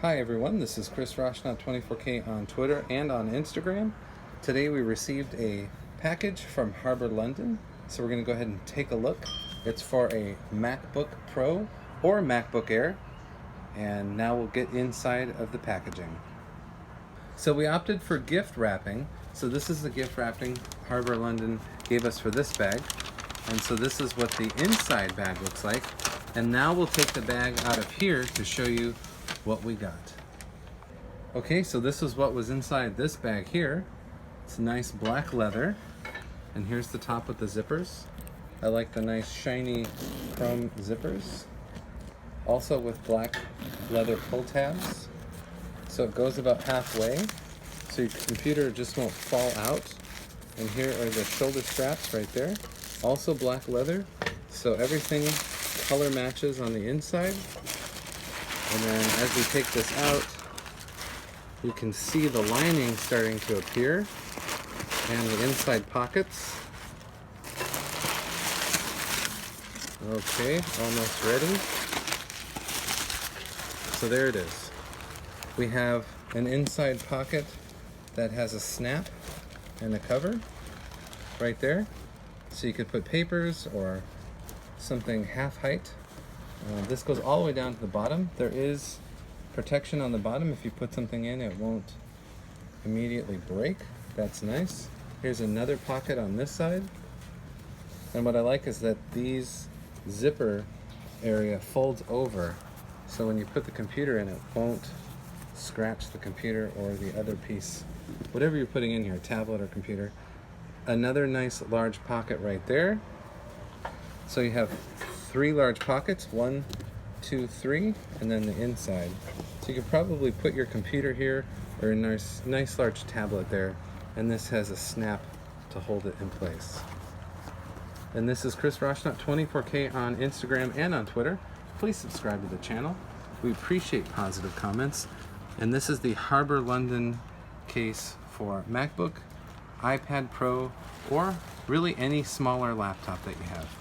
Hi everyone, this is Chris Roshnaut24K on Twitter and on Instagram. Today we received a package from Harber, London, so we're going to go ahead and take a look. It's for a MacBook Pro or MacBook Air, and now we'll get inside of the packaging. So we opted for gift wrapping, so this is the gift wrapping Harber, London gave us for this bag, and so this is what the inside bag looks like. And now we'll take the bag out of here to show you what we got. Okay, so this is what was inside this bag here. It's nice black leather, and here's the top with the zippers. I like the nice shiny chrome zippers. Also with black leather pull tabs. So it goes about halfway, so your computer just won't fall out. And here are the shoulder straps right there. Also black leather, so everything color matches on the inside. And then as we take this out, you can see the lining starting to appear and the inside pockets. Okay, almost ready. So there it is. We have an inside pocket that has a snap and a cover right there. So you could put papers or something half height. This goes all the way down to the bottom. There is protection on the bottom. If you put something in, it won't immediately break. That's nice. Here's another pocket on this side. And what I like is that these zipper area folds over. So when you put the computer in, it won't scratch the computer or the other piece, whatever you're putting in here, tablet or computer. Another nice large pocket right there. So you have 3 large pockets, 1, 2, 3, and then the inside. So you could probably put your computer here or a nice large tablet there, and this has a snap to hold it in place. And this is Chris Roshnaut24K on Instagram and on Twitter. Please subscribe to the channel. We appreciate positive comments. And this is the Harber London case for MacBook, iPad Pro, or really any smaller laptop that you have.